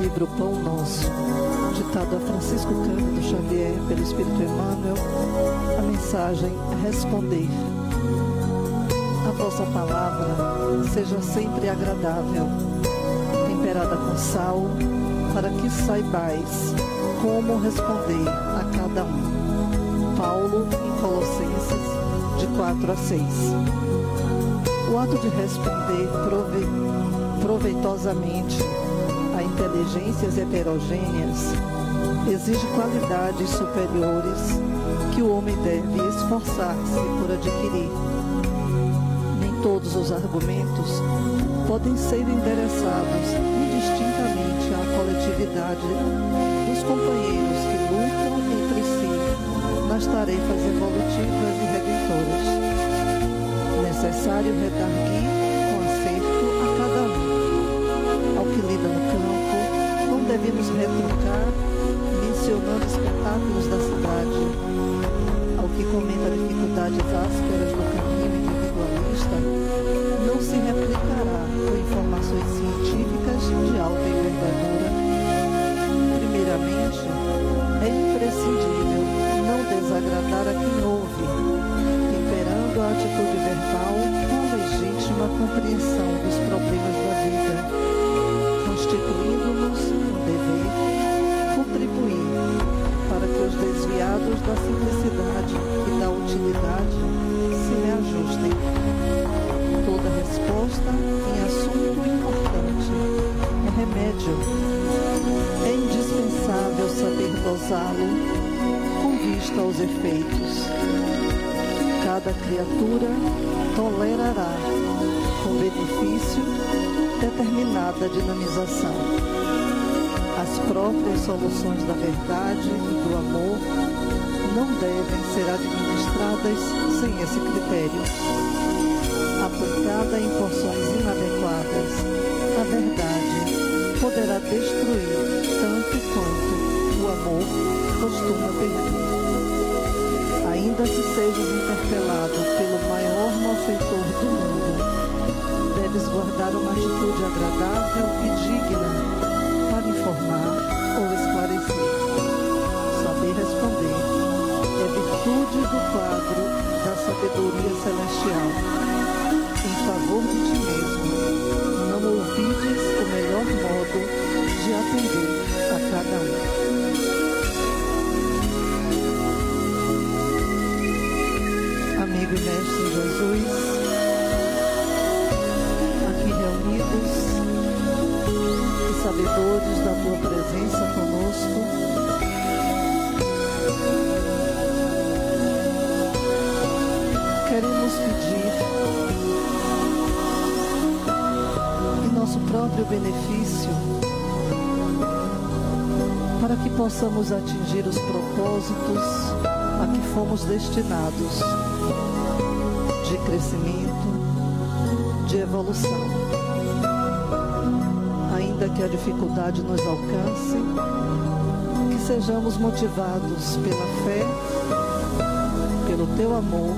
livro Pão Nosso, ditado a Francisco Cândido Xavier pelo Espírito Emmanuel, a mensagem Responder. A vossa palavra seja sempre agradável, temperada com sal, para que saibais como responder a cada um. Paulo, em Colossenses, de 4 a 6. O ato de responder proveitosamente a inteligências heterogêneas exige qualidades superiores que o homem deve esforçar-se por adquirir. Nem todos os argumentos podem ser endereçados indistintamente à coletividade dos companheiros que lutam entre si nas tarefas evolutivas e redentoras. Necessário redarguir com acerto a cada um. Ao que lida no campo, não devemos retrucar mencionando espetáculos da cidade. Ao que comenta dificuldades ásperas do caminho individualista, não se replicará com informações científicas de alta envergadura. Primeiramente, é imprescindível não desagradar a quem ouve, temperando a atitude verbal com legítima compreensão dos problemas da vida, constituindo-nos um dever contribuir para que os desviados da simplicidade e da utilidade se me ajustem. Toda resposta em assunto importante é remédio. É indispensável saber dosá-lo com vista aos efeitos. Cada criatura tolerará, com benefício, determinada dinamização. As próprias soluções da verdade e do amor não devem ser administradas sem esse critério. Aplicada em porções inadequadas, a verdade poderá destruir tanto quanto o amor costuma perder. Ainda que sejas interpelado pelo maior malfeitor do mundo, deves guardar uma atitude agradável e digna para informar ou esclarecer. Saber responder é virtude do quadro da sabedoria celestial. Em favor de ti mesmo, não ouvides o melhor modo de atender a cada um. Amigo e Mestre Jesus, aqui reunidos e sabedores da tua presença conosco, queremos pedir, em nosso próprio benefício, para que possamos atingir os propósitos a que fomos destinados, de crescimento, de evolução. Ainda que a dificuldade nos alcance, que sejamos motivados pela fé, pelo teu amor,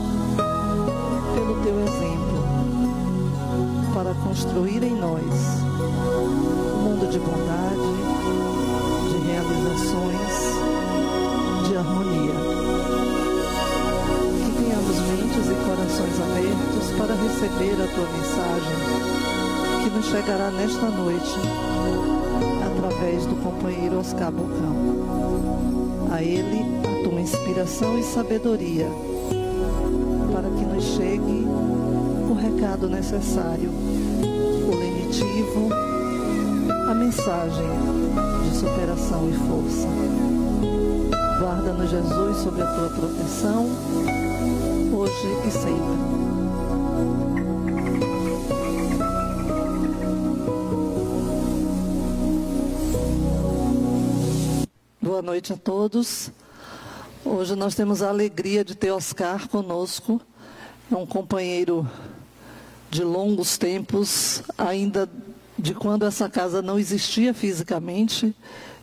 pelo teu exemplo, para construir em nós um mundo de bondade, de realizações, de harmonia. Mentes e corações abertos para receber a tua mensagem, que nos chegará nesta noite através do companheiro Oscar Bocão. A ele a tua inspiração e sabedoria, para que nos chegue o recado necessário, o lenitivo, a mensagem de superação e força. Guarda-nos, Jesus, sob a tua proteção, hoje e sempre. Boa noite a todos. Hoje nós temos a alegria de ter Oscar conosco. É um companheiro de longos tempos, ainda de quando essa casa não existia fisicamente,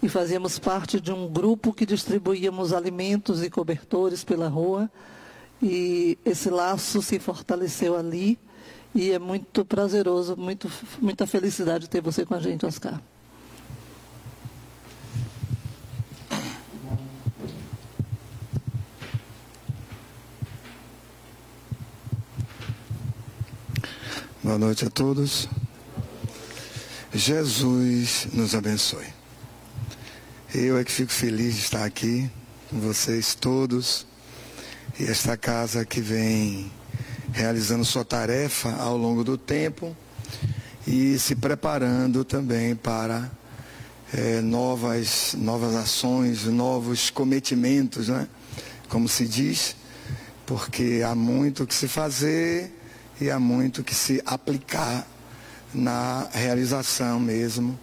e fazíamos parte de um grupo que distribuíamos alimentos e cobertores pela rua. E esse laço se fortaleceu ali e é muito prazeroso, muita felicidade ter você com a gente, Oscar. Boa noite a todos. Jesus nos abençoe. Eu é que fico feliz de estar aqui com vocês todos. E esta casa que vem realizando sua tarefa ao longo do tempo e se preparando também para novas ações, novos cometimentos, né? Como se diz, porque há muito que se fazer e há muito que se aplicar na realização mesmo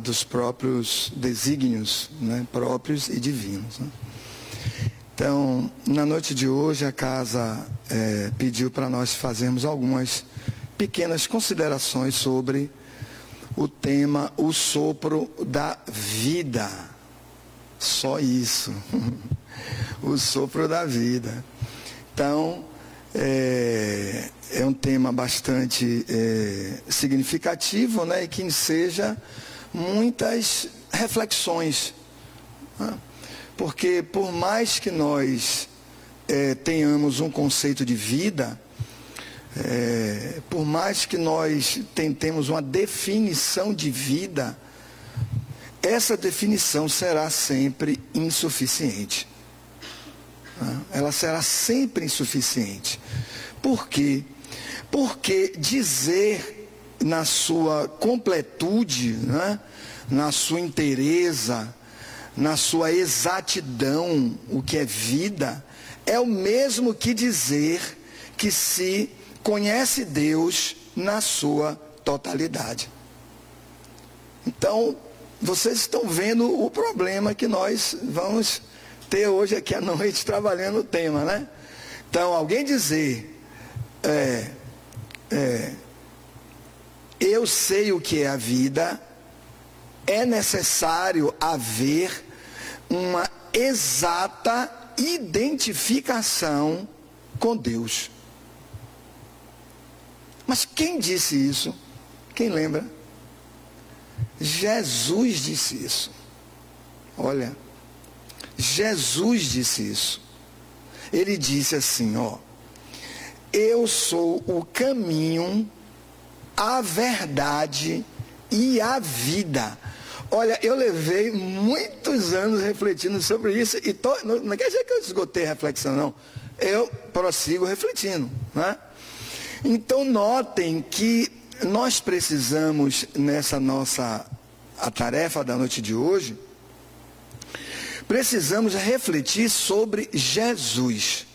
dos próprios desígnios, né? Próprios e divinos, né? Então, na noite de hoje, a casa pediu para nós fazermos algumas pequenas considerações sobre o tema, o sopro da vida. Só isso. O sopro da vida. Então, é um tema bastante significativo, né? E que enseja muitas reflexões, né? Porque por mais que nós tenhamos um conceito de vida, por mais que nós tentemos uma definição de vida, essa definição será sempre insuficiente. Ela será sempre insuficiente. Por quê? Porque dizer na sua completude, né, na sua inteireza, na sua exatidão, o que é vida, é o mesmo que dizer que se conhece Deus na sua totalidade. Então, vocês estão vendo o problema que nós vamos ter hoje aqui à noite trabalhando o tema, né? Então, alguém dizer, eu sei o que é a vida, é necessário haver uma exata identificação com Deus. Mas quem disse isso? Quem lembra? Jesus disse isso. Olha, Jesus disse isso. Ele disse assim, ó: eu sou o caminho, a verdade e a vida. Olha, eu levei muitos anos refletindo sobre isso e não quer dizer que eu esgotei a reflexão, não. Eu prossigo refletindo, né? Então notem que nós precisamos, nessa a tarefa da noite de hoje, precisamos refletir sobre Jesus.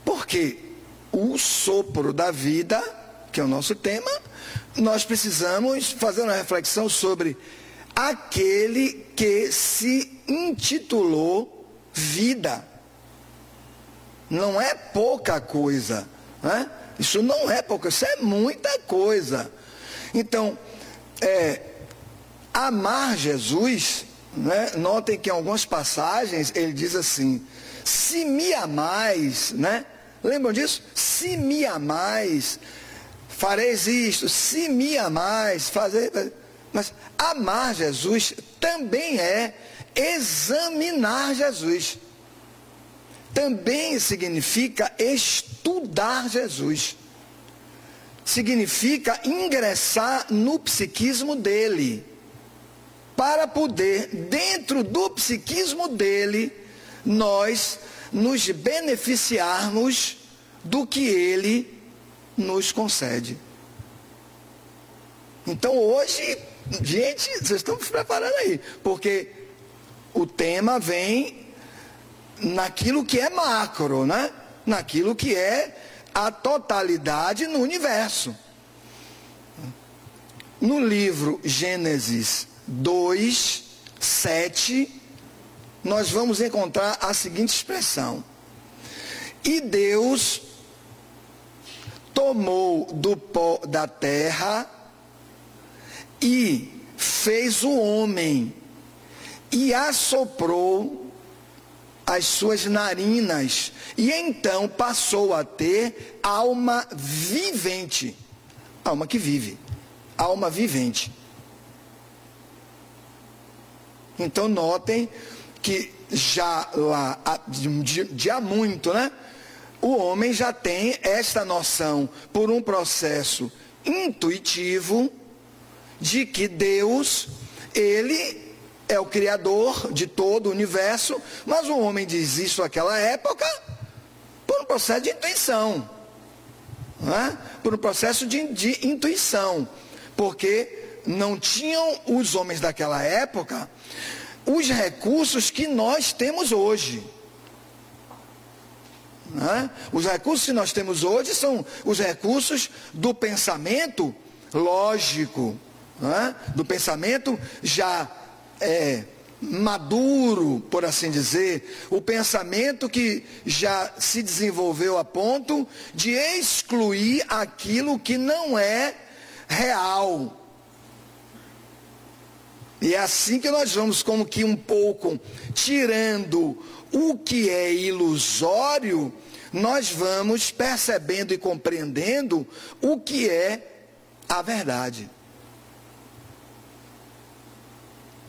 Porque o sopro da vida, que é o nosso tema, nós precisamos fazer uma reflexão sobre aquele que se intitulou vida. Não é pouca coisa, né? Isso não é pouca, isso é muita coisa. Então, amar Jesus, né? Notem que em algumas passagens ele diz assim: se me amais, né? Lembram disso? Se me amais, fareis isto. Se me amais, fazer. Mas amar Jesus também é examinar Jesus. Também significa estudar Jesus. Significa ingressar no psiquismo dele, para poder, dentro do psiquismo dele, nós nos beneficiarmos do que ele nos concede. Então hoje, gente, vocês estão se preparando aí, porque o tema vem naquilo que é macro, né? Naquilo que é a totalidade no universo. No livro Gênesis 2, 7, nós vamos encontrar a seguinte expressão: e Deus tomou do pó da terra e fez o homem e assoprou as suas narinas, e então passou a ter alma vivente. Alma que vive, alma vivente. Então notem que já lá, de há muito, né? o homem já tem esta noção, por um processo intuitivo, de que Deus, Ele é o Criador de todo o universo, mas o homem diz isso naquela época por um processo de intuição, não é? Por um processo de intuição, porque não tinham os homens daquela época os recursos que nós temos hoje. Não é? Os recursos que nós temos hoje são os recursos do pensamento lógico, não é? Do pensamento já maduro, por assim dizer, o pensamento que já se desenvolveu a ponto de excluir aquilo que não é real. E é assim que nós vamos como que um pouco tirando o que é ilusório, nós vamos percebendo e compreendendo o que é a verdade.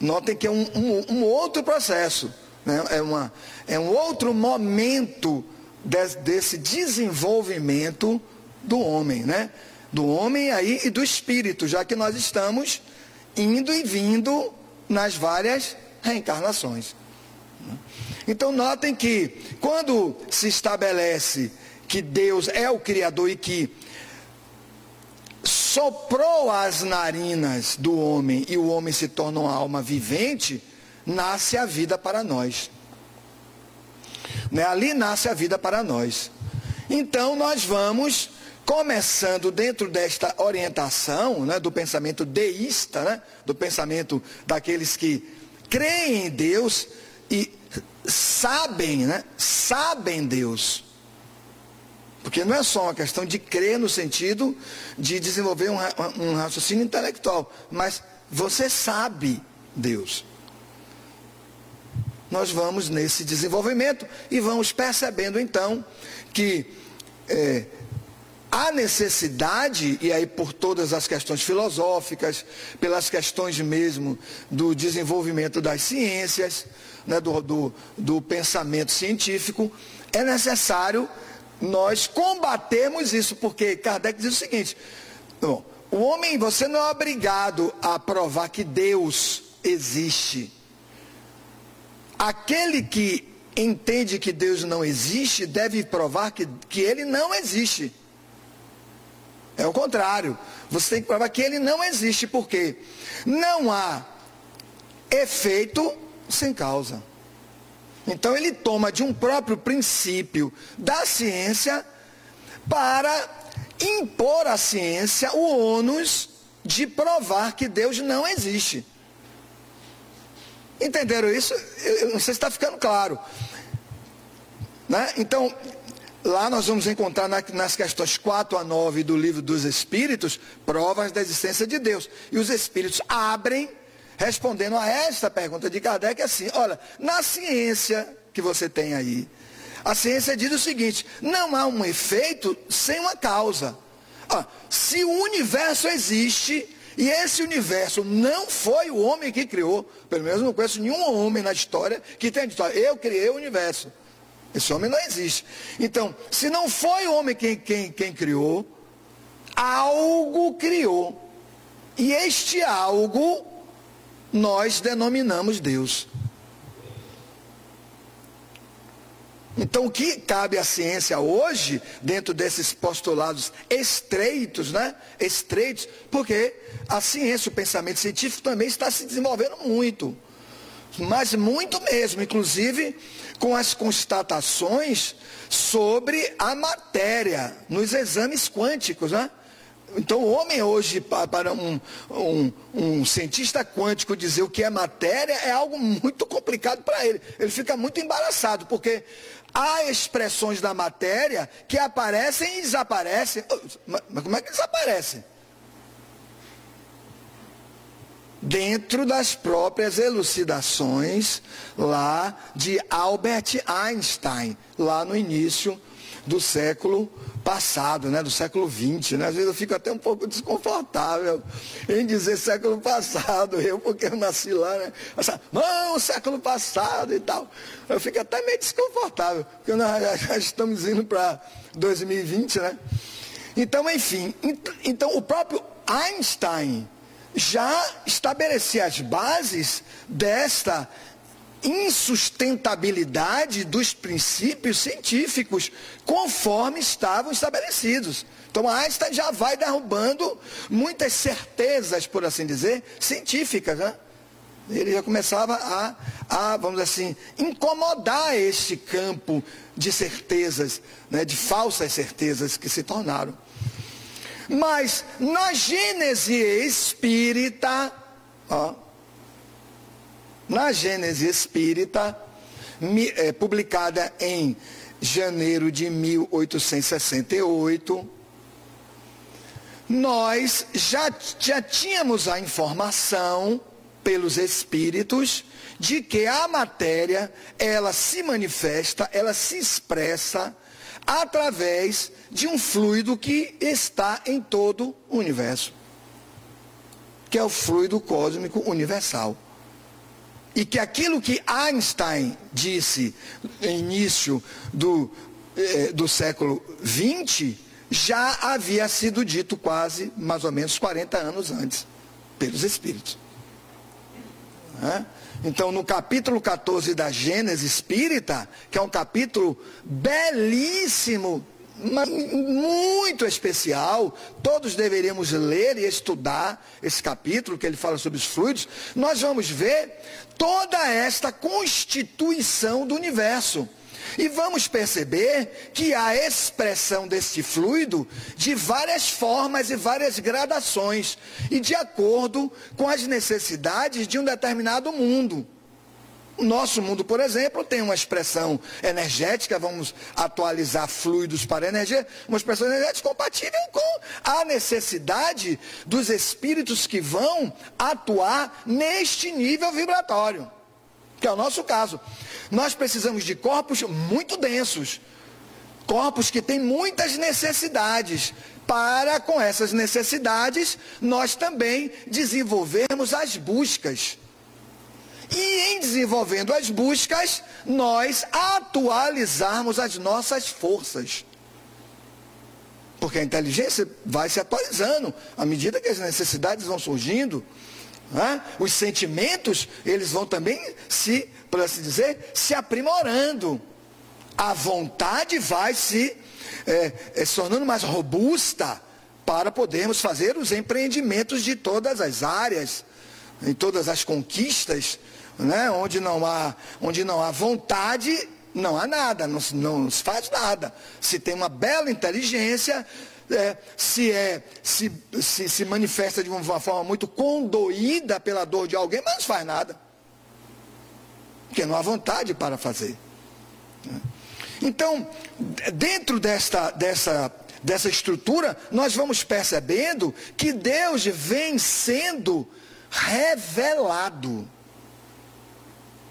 Notem que é um outro processo, né? É um outro momento desse desenvolvimento do homem, né? Do homem aí e do espírito, já que nós estamos indo e vindo nas várias reencarnações. Então notem que quando se estabelece que Deus é o Criador e que soprou as narinas do homem e o homem se torna uma alma vivente, nasce a vida para nós. Né? Ali nasce a vida para nós. Então nós vamos começando dentro desta orientação, né, do pensamento deísta, né, do pensamento daqueles que creem em Deus e sabem, né, sabem Deus. Porque não é só uma questão de crer no sentido de desenvolver um raciocínio intelectual, mas você sabe Deus. Nós vamos nesse desenvolvimento e vamos percebendo então que há necessidade, e aí por todas as questões filosóficas, pelas questões mesmo do desenvolvimento das ciências, né, do pensamento científico, é necessário nós combatermos isso, porque Kardec diz o seguinte: bom, o homem, você não é obrigado a provar que Deus existe. Aquele que entende que Deus não existe, deve provar que ele não existe. É o contrário, você tem que provar que ele não existe, porque não há efeito sem causa. Então ele toma de um próprio princípio da ciência para impor à ciência o ônus de provar que Deus não existe. Entenderam isso? Eu não sei se está ficando claro, né? Então, lá nós vamos encontrar nas questões 4 a 9 do livro dos Espíritos, provas da existência de Deus. E os Espíritos abrem respondendo a esta pergunta de Kardec assim: olha, na ciência que você tem aí, a ciência diz o seguinte: não há um efeito sem uma causa. Se o universo existe, e esse universo não foi o homem que criou, pelo menos não conheço nenhum homem na história que tenha dito: eu criei o universo. Esse homem não existe. Então, se não foi o homem quem criou, algo criou. E este algo nós denominamos Deus. Então o que cabe à ciência hoje, dentro desses postulados estreitos, né? Estreitos, porque a ciência, o pensamento científico também está se desenvolvendo muito. Mas muito mesmo, inclusive com as constatações sobre a matéria, nos exames quânticos, né? Então o homem hoje, para um cientista quântico dizer o que é matéria, é algo muito complicado para ele. Ele fica muito embaraçado, porque há expressões da matéria que aparecem e desaparecem. Mas como é que desaparecem? Dentro das próprias elucidações lá de Albert Einstein, lá no início do século passado, né, do século XX, né? Às vezes eu fico até um pouco desconfortável em dizer século passado, porque eu nasci lá, né? Não, século passado e tal. Eu fico até meio desconfortável, porque nós já estamos indo para 2020, né? Então, enfim, então o próprio Einstein já estabelecia as bases desta insustentabilidade dos princípios científicos conforme estavam estabelecidos. Então Einstein já vai derrubando muitas certezas, por assim dizer, científicas, né? Ele já começava a, vamos dizer assim, incomodar este campo de certezas, né, de falsas certezas que se tornaram. Mas na Gênese espírita, na Gênese espírita, publicada em janeiro de 1868, nós já tínhamos a informação pelos espíritos de que a matéria, ela se manifesta, ela se expressa através de um fluido que está em todo o universo, que é o fluido cósmico universal. E que aquilo que Einstein disse no início do século XX, já havia sido dito quase, mais ou menos, 40 anos antes, pelos Espíritos. Então, no capítulo 14 da Gênese Espírita, que é um capítulo belíssimo, muito especial, todos deveríamos ler e estudar esse capítulo, que ele fala sobre os fluidos, nós vamos ver toda esta constituição do universo. E vamos perceber que há expressão deste fluido de várias formas e várias gradações, e de acordo com as necessidades de um determinado mundo. O nosso mundo, por exemplo, tem uma expressão energética, vamos atualizar fluidos para energia, uma expressão energética compatível com a necessidade dos espíritos que vão atuar neste nível vibratório, que é o nosso caso. Nós precisamos de corpos muito densos, corpos que têm muitas necessidades, para, com essas necessidades, nós também desenvolvermos as buscas. E em desenvolvendo as buscas, nós atualizarmos as nossas forças. Porque a inteligência vai se atualizando à medida que as necessidades vão surgindo. Os sentimentos, eles vão também por assim dizer, se aprimorando. A vontade vai se tornando mais robusta para podermos fazer os empreendimentos de todas as áreas, em todas as conquistas, né? Onde não há vontade, não há nada, não se faz nada. Se tem uma bela inteligência, se manifesta de uma forma muito condoída pela dor de alguém, mas não faz nada, porque não há vontade para fazer. Então, dentro dessa estrutura, nós vamos percebendo que Deus vem sendo revelado.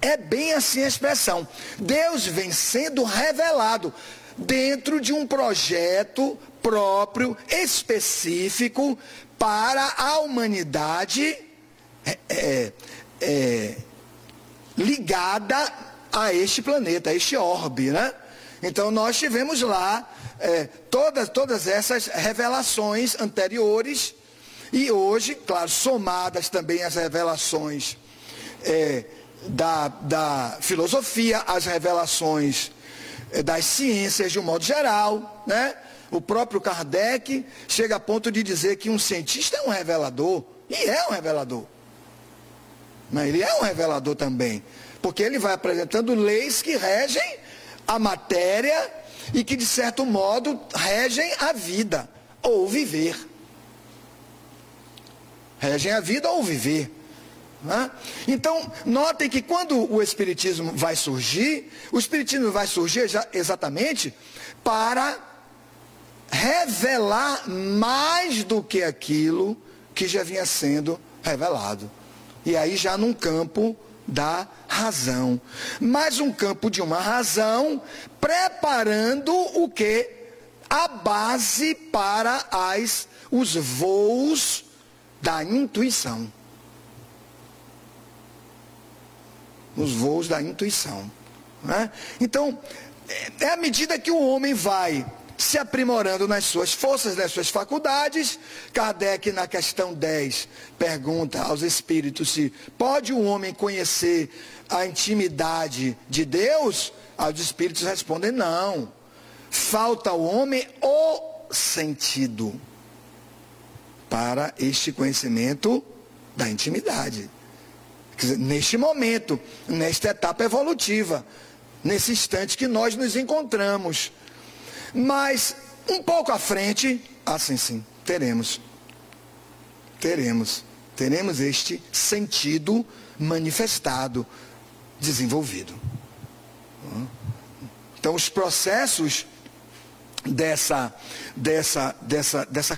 É bem assim a expressão. Deus vem sendo revelado dentro de um projeto próprio, específico, para a humanidade ligada a este planeta, a este orbe, né? Então nós tivemos lá todas essas revelações anteriores, e hoje, claro, somadas também as revelações da filosofia, as revelações das ciências de um modo geral, né? O próprio Kardec chega a ponto de dizer que um cientista é um revelador, e é um revelador. Mas ele é um revelador também, porque ele vai apresentando leis que regem a matéria e que, de certo modo, regem a vida, ou viver. Regem a vida ou viver. Né? Então, notem que quando o Espiritismo vai surgir, o Espiritismo vai surgir exatamente para revelar mais do que aquilo que já vinha sendo revelado. E aí já num campo da razão. Mas um campo de uma razão preparando o quê? a base para os voos da intuição. Os voos da intuição. Né? Então, é à medida que o homem vai se aprimorando nas suas forças, nas suas faculdades. Kardec, na questão 10, pergunta aos espíritos se pode o homem conhecer a intimidade de Deus. Os espíritos respondem não. Falta ao homem o sentido para este conhecimento da intimidade. Quer dizer, neste momento, nesta etapa evolutiva, nesse instante que nós nos encontramos. Mas, um pouco à frente, sim, teremos este sentido manifestado, desenvolvido. Então, os processos dessa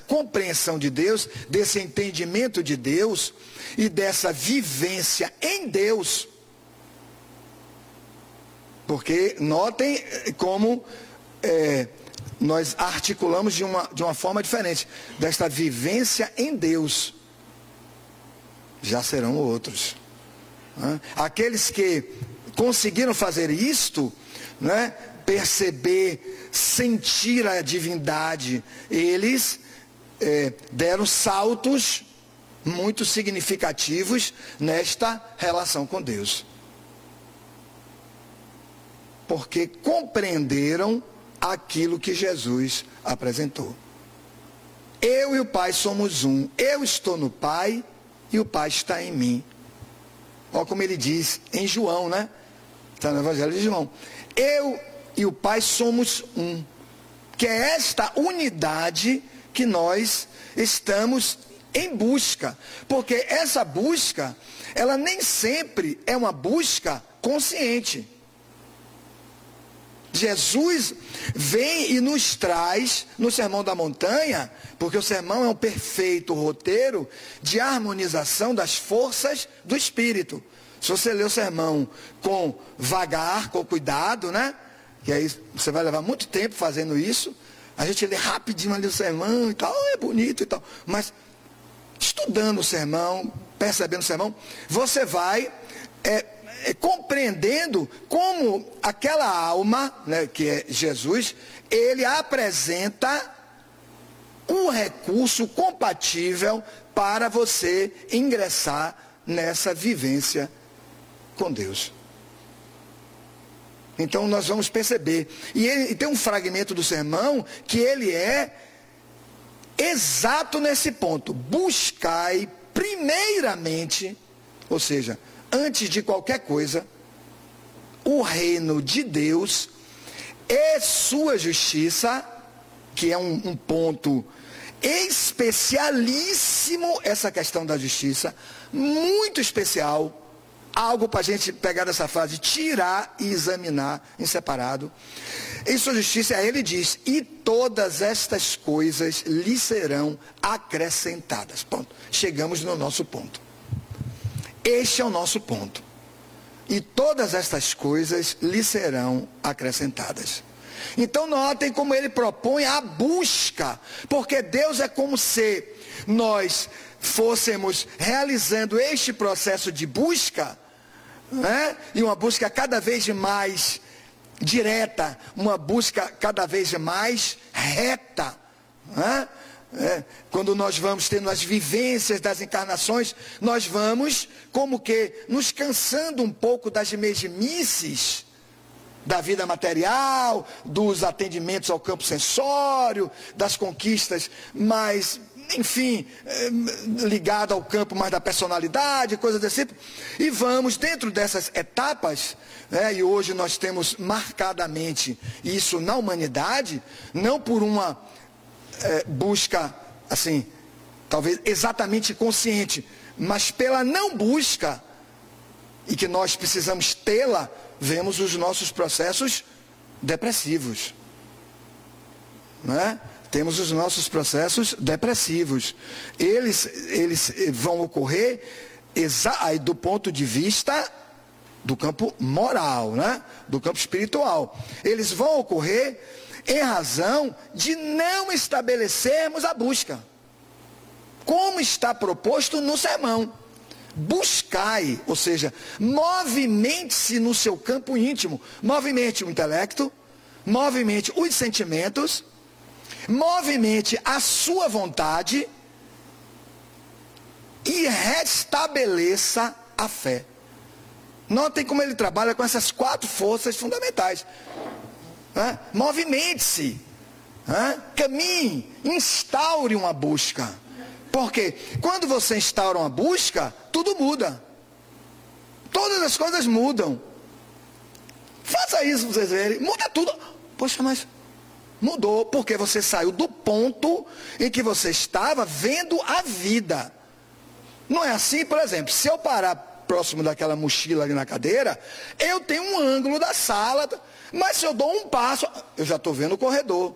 compreensão de Deus, desse entendimento de Deus e dessa vivência em Deus. Porque notem como nós articulamos de uma forma diferente. Desta vivência em Deus, já serão outros. Aqueles que conseguiram fazer isto, né, perceber, sentir a divindade, eles deram saltos muito significativos nesta relação com Deus. Porque compreenderam aquilo que Jesus apresentou. Eu e o Pai somos um. Eu estou no Pai e o Pai está em mim. Olha como ele diz em João, né? Está no Evangelho de João. Eu e o Pai somos um. Que é esta unidade que nós estamos em busca. Porque essa busca, ela nem sempre é uma busca consciente. Jesus vem e nos traz no Sermão da Montanha, porque o sermão é um perfeito roteiro de harmonização das forças do Espírito. Se você ler o sermão com vagar, com cuidado, né? E aí você vai levar muito tempo fazendo isso. A gente lê rapidinho ali o sermão e tal, é bonito e tal. Mas estudando o sermão, percebendo o sermão, você vai compreendendo como aquela alma, né, que é Jesus, ele apresenta um recurso compatível para você ingressar nessa vivência com Deus. Então nós vamos perceber. E tem um fragmento do sermão que ele é exato nesse ponto. Buscai primeiramente, ou seja, antes de qualquer coisa, o reino de Deus e sua justiça, que é um ponto especialíssimo, essa questão da justiça, muito especial, algo para a gente pegar dessa frase, tirar e examinar em separado. Em sua justiça, aí ele diz, e todas estas coisas lhe serão acrescentadas. Ponto. Chegamos no nosso ponto. Este é o nosso ponto. E todas estas coisas lhe serão acrescentadas. Então notem como ele propõe a busca. Porque Deus é como se nós fôssemos realizando este processo de busca, né? E uma busca cada vez mais direta, uma busca cada vez mais reta, né? Quando nós vamos tendo as vivências das encarnações, nós vamos como que nos cansando um pouco das mesmices da vida material, dos atendimentos ao campo sensório, das conquistas mais, enfim, ligado ao campo mais da personalidade, coisas desse tipo. E vamos dentro dessas etapas, e hoje nós temos marcadamente isso na humanidade, não por uma busca, assim, talvez exatamente consciente, mas pela não busca, e que nós precisamos tê-la, vemos os nossos processos depressivos, né? Temos os nossos processos depressivos. Eles vão ocorrer aí do ponto de vista do campo moral, né? Do campo espiritual. Eles vão ocorrer em razão de não estabelecermos a busca, como está proposto no sermão. Buscai, ou seja, movimente-se no seu campo íntimo, movimente o intelecto, movimente os sentimentos, movimente a sua vontade e restabeleça a fé. Notem como ele trabalha com essas 4 forças fundamentais. Movimente-se, caminhe, instaure uma busca. Porque quando você instaura uma busca, tudo muda. Todas as coisas mudam. Faça isso para vocês verem. Muda tudo. Poxa, mas mudou. Porque você saiu do ponto em que você estava vendo a vida. Não é assim, por exemplo, se eu parar próximo daquela mochila ali na cadeira, eu tenho um ângulo da sala, mas se eu dou um passo, eu já estou vendo o corredor.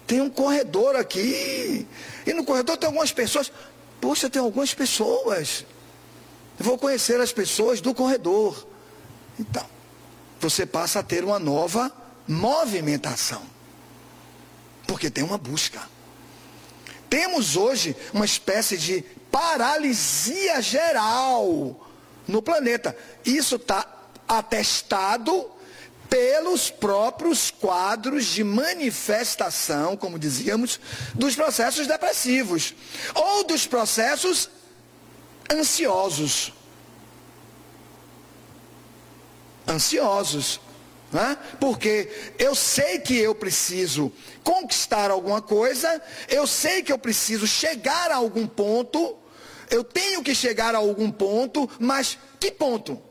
Tem um corredor aqui, e no corredor tem algumas pessoas. Poxa, tem algumas pessoas, eu vou conhecer as pessoas do corredor. Então, você passa a ter uma nova movimentação, porque tem uma busca. Temos hoje uma espécie de paralisia geral no planeta. Isso está atestado pelos próprios quadros de manifestação, como dizíamos, dos processos depressivos ou dos processos ansiosos. Né? Porque eu sei que eu preciso conquistar alguma coisa, eu sei que eu preciso chegar a algum ponto, eu tenho que chegar a algum ponto, mas que ponto?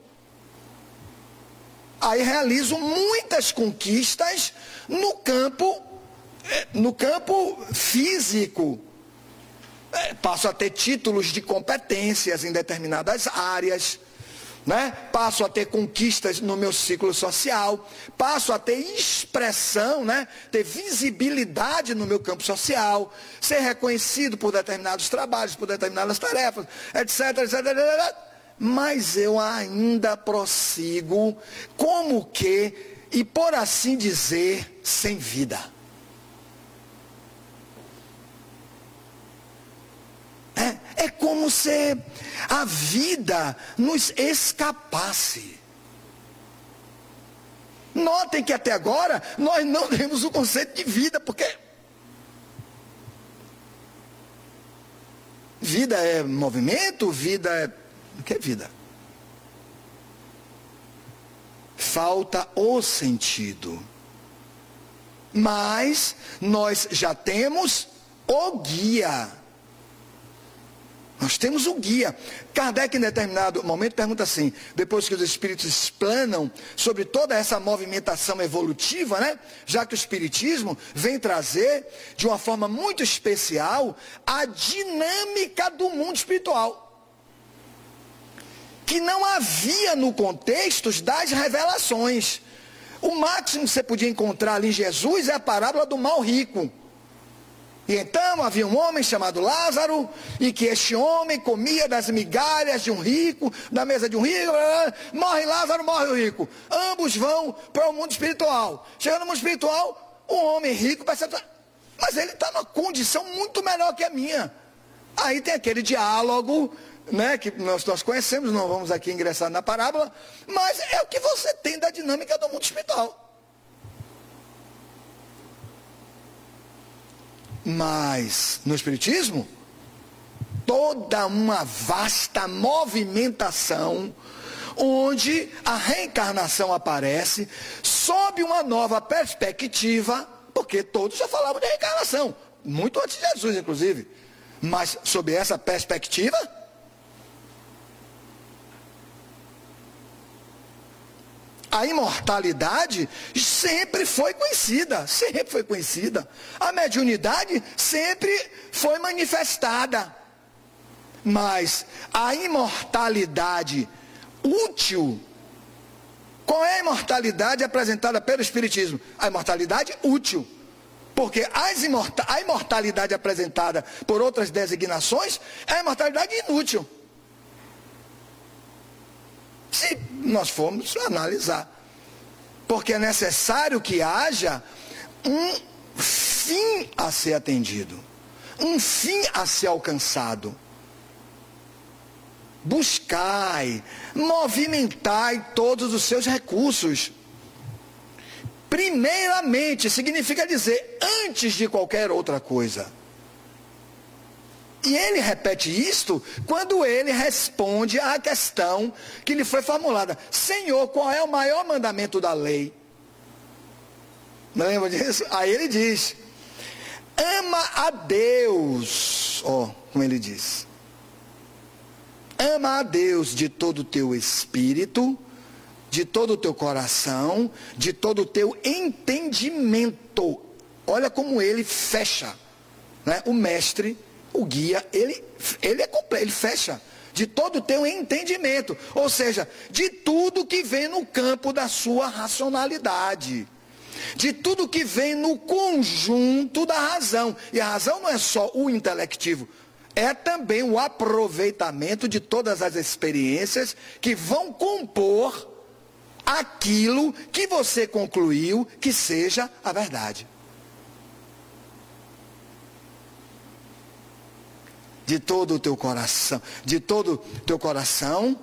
Aí realizo muitas conquistas no campo físico. Passo a ter títulos de competências em determinadas áreas. Né? Passo a ter conquistas no meu ciclo social, passo a ter expressão, né? Ter visibilidade no meu campo social, ser reconhecido por determinados trabalhos, por determinadas tarefas, etc, etc. Mas eu ainda prossigo como que, e por assim dizer, sem vida. É como se a vida nos escapasse. Notem que até agora nós não temos o conceito de vida, porque vida é movimento, vida é... O que é vida? Falta o sentido. Mas nós já temos o guia. Nós temos o guia. Kardec, em determinado momento, pergunta assim, depois que os espíritos explanam sobre toda essa movimentação evolutiva, né? Já que o espiritismo vem trazer, de uma forma muito especial, a dinâmica do mundo espiritual, que não havia no contexto das revelações. O máximo que você podia encontrar ali em Jesus é a parábola do mal rico. E então havia um homem chamado Lázaro, e que este homem comia das migalhas de um rico, da mesa de um rico, morre Lázaro, morre o rico. Ambos vão para o mundo espiritual. Chegando no mundo espiritual, o homem rico percebe, mas ele está numa condição muito melhor que a minha. Aí tem aquele diálogo, né, que nós conhecemos, não vamos aqui ingressar na parábola, mas é o que você tem da dinâmica do mundo espiritual. Mas no espiritismo, toda uma vasta movimentação, onde a reencarnação aparece sob uma nova perspectiva, porque todos já falavam de reencarnação, muito antes de Jesus inclusive, mas sob essa perspectiva, a imortalidade sempre foi conhecida, a mediunidade sempre foi manifestada, mas a imortalidade útil, qual é a imortalidade apresentada pelo Espiritismo? A imortalidade útil, porque a imortalidade apresentada por outras designações é a imortalidade inútil. Se nós formos analisar. porque é necessário que haja um fim a ser atendido, um fim a ser alcançado. Buscai, movimentai todos os seus recursos. Primeiramente, significa dizer, antes de qualquer outra coisa. E ele repete isto quando ele responde à questão que lhe foi formulada. Senhor, qual é o maior mandamento da lei? Não lembra disso? Aí ele diz, ama a Deus. Como ele diz. Ama a Deus de todo o teu espírito, de todo o teu coração, de todo o teu entendimento. Olha como ele fecha, né? O mestre, o guia, ele é completo, ele fecha. De todo o teu entendimento. Ou seja, de tudo que vem no campo da sua racionalidade. De tudo que vem no conjunto da razão. E a razão não é só o intelectivo. É também o aproveitamento de todas as experiências que vão compor aquilo que você concluiu que seja a verdade. De todo o teu coração, de todo o teu coração,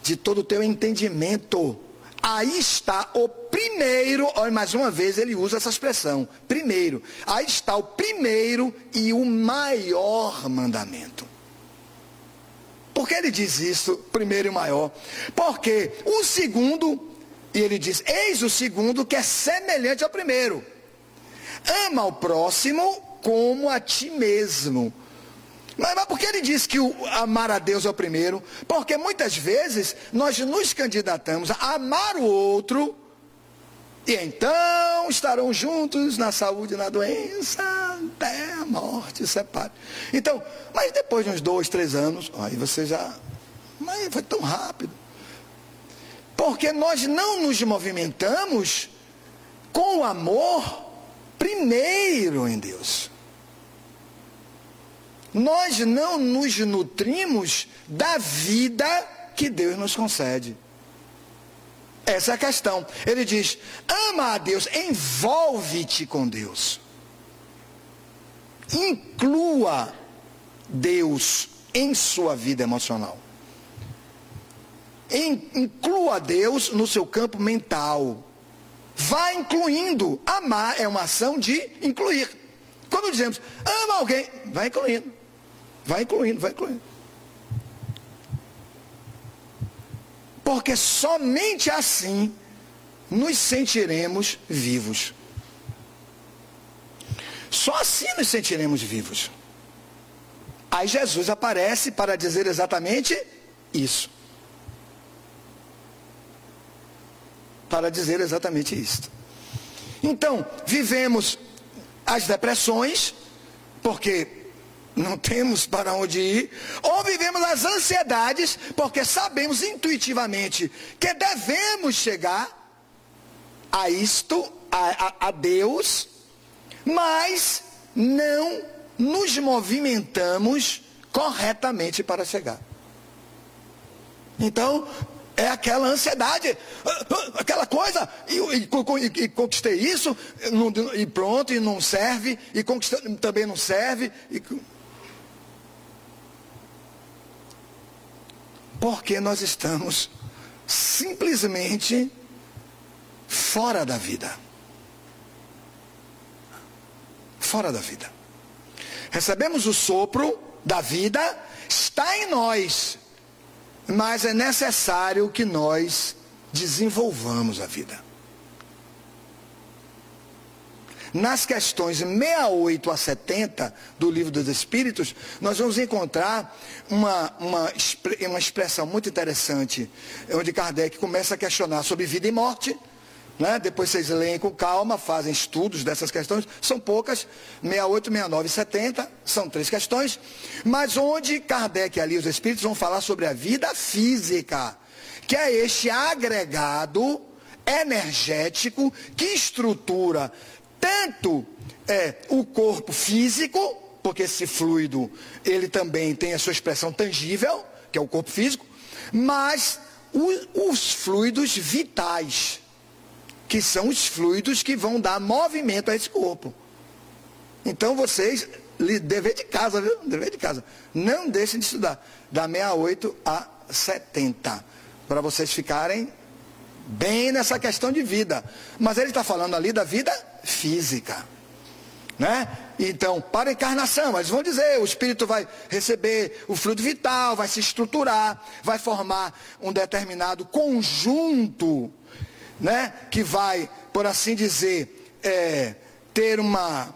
de todo o teu entendimento. Aí está o primeiro, olha, mais uma vez ele usa essa expressão, primeiro. Aí está o primeiro e o maior mandamento. Por que ele diz isso, primeiro e maior? Porque o segundo, e ele diz, eis o segundo que é semelhante ao primeiro. Ama o próximo como a ti mesmo. Mas por que ele diz que amar a Deus é o primeiro? Porque muitas vezes nós nos candidatamos a amar o outro, e então estarão juntos na saúde e na doença, até a morte separe. Então, mas depois de uns 2, 3 anos, aí você já, mas foi tão rápido. Porque nós não nos movimentamos com o amor primeiro em Deus. Nós não nos nutrimos da vida que Deus nos concede. Essa é a questão. Ele diz, ama a Deus, envolve-te com Deus. Inclua Deus em sua vida emocional. Inclua Deus no seu campo mental. Vá incluindo. Amar é uma ação de incluir. Quando dizemos, ama alguém, vai incluindo. Vai incluindo, vai incluindo. Porque somente assim nos sentiremos vivos. Só assim nos sentiremos vivos. Aí Jesus aparece para dizer exatamente isso. Para dizer exatamente isso. Então, vivemos as depressões, porque não temos para onde ir, ou vivemos as ansiedades, porque sabemos intuitivamente que devemos chegar a isto, a Deus, mas não nos movimentamos corretamente para chegar. Então, é aquela ansiedade, aquela coisa, e conquistei isso, e pronto, e não serve, e conquistei, também não serve. Porque nós estamos simplesmente fora da vida. Fora da vida. Recebemos o sopro da vida, está em nós, mas é necessário que nós desenvolvamos a vida. Nas questões 68 a 70 do Livro dos Espíritos, nós vamos encontrar uma expressão muito interessante, onde Kardec começa a questionar sobre vida e morte, né? Depois vocês leem com calma, fazem estudos dessas questões, são poucas, 68, 69 e 70, são 3 questões, mas onde Kardec e ali os Espíritos vão falar sobre a vida física, que é este agregado energético que estrutura tanto o corpo físico, porque esse fluido, ele também tem a sua expressão tangível, que é o corpo físico, mas os fluidos vitais, que são os fluidos que vão dar movimento a esse corpo. Então vocês, dever de casa, viu? Dever de casa. Não deixem de estudar. Da 68 a 70. Para vocês ficarem bem nessa questão de vida. Mas ele está falando ali da vida física. Né? Então, para a encarnação, eles vão dizer, o espírito vai receber o fluido vital, vai se estruturar, vai formar um determinado conjunto, né? Que vai, por assim dizer, ter uma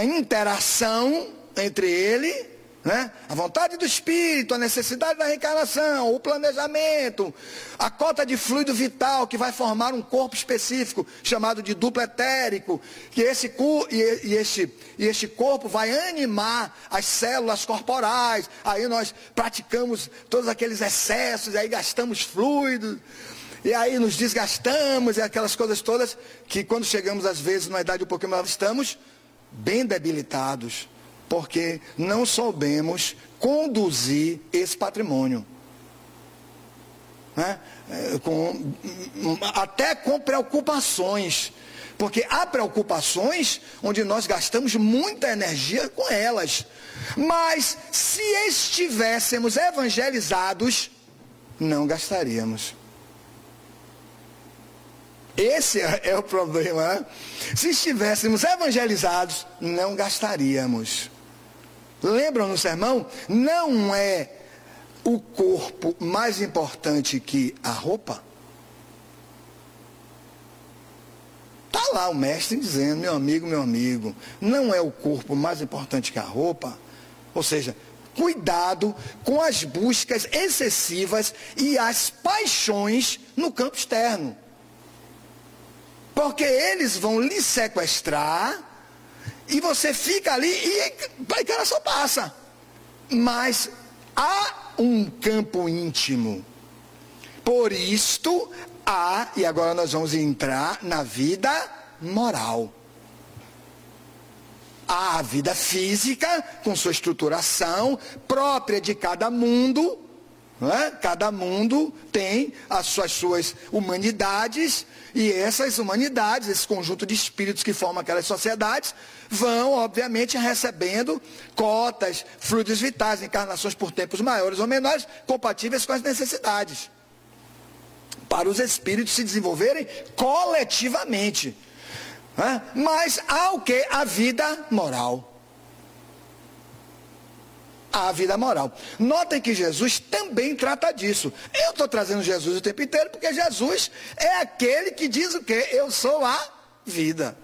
interação entre ele, né? A vontade do espírito, a necessidade da reencarnação, o planejamento, a cota de fluido vital que vai formar um corpo específico chamado de duplo etérico, que este corpo vai animar as células corporais. Aí nós praticamos todos aqueles excessos, e aí gastamos fluido, e aí nos desgastamos, e aquelas coisas todas que quando chegamos às vezes numa idade um pouquinho maior, estamos bem debilitados, porque não soubemos conduzir esse patrimônio. Né? Até com preocupações. Porque há preocupações onde nós gastamos muita energia com elas. Mas se estivéssemos evangelizados, não gastaríamos. Esse é o problema. Né? Se estivéssemos evangelizados, não gastaríamos. Lembram no sermão? Não é o corpo mais importante que a roupa? Está lá o mestre dizendo, meu amigo, não é o corpo mais importante que a roupa? Ou seja, cuidado com as buscas excessivas e as paixões no campo externo. Porque eles vão lhe sequestrar e você fica ali e a cara só passa. Mas há um campo íntimo. Por isto há, e agora nós vamos entrar na vida moral. Há a vida física, com sua estruturação própria de cada mundo. Né? Cada mundo tem as suas humanidades, e essas humanidades, esse conjunto de espíritos que formam aquelas sociedades, vão, obviamente, recebendo cotas, fluidos vitais, encarnações por tempos maiores ou menores, compatíveis com as necessidades, para os espíritos se desenvolverem coletivamente. Né? Mas há o que? A vida moral. A vida moral. Notem que Jesus também trata disso. Eu estou trazendo Jesus o tempo inteiro porque Jesus é aquele que diz o quê? Eu sou a vida.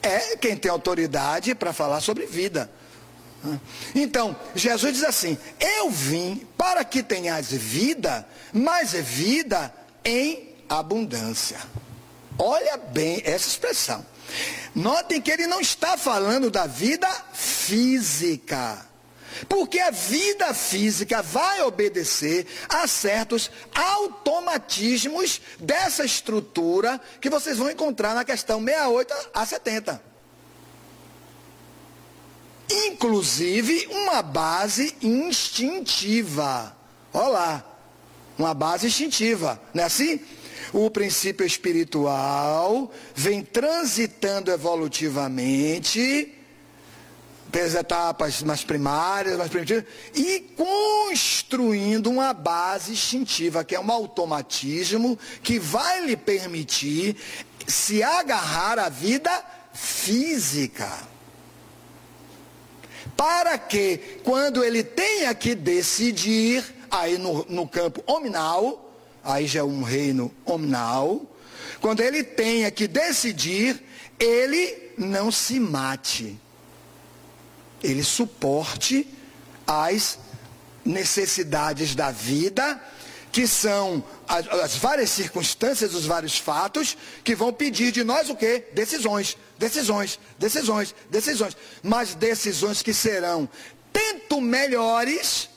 É quem tem autoridade para falar sobre vida. Então, Jesus diz assim, eu vim para que tenhas vida, mas vida em abundância. Olha bem essa expressão. Notem que ele não está falando da vida física, porque a vida física vai obedecer a certos automatismos dessa estrutura que vocês vão encontrar na questão 68 a 70. Inclusive uma base instintiva. Olha lá, uma base instintiva, não é assim? O princípio espiritual vem transitando evolutivamente pelas etapas mais primárias, mais primitivas, e construindo uma base instintiva, que é um automatismo que vai lhe permitir se agarrar à vida física. Para que, quando ele tenha que decidir, aí no campo hominal, aí já é um reino hominal, quando ele tenha que decidir, ele não se mate. Ele suporte as necessidades da vida, que são as várias circunstâncias, os vários fatos, que vão pedir de nós o quê? Decisões. Mas decisões que serão tanto melhores,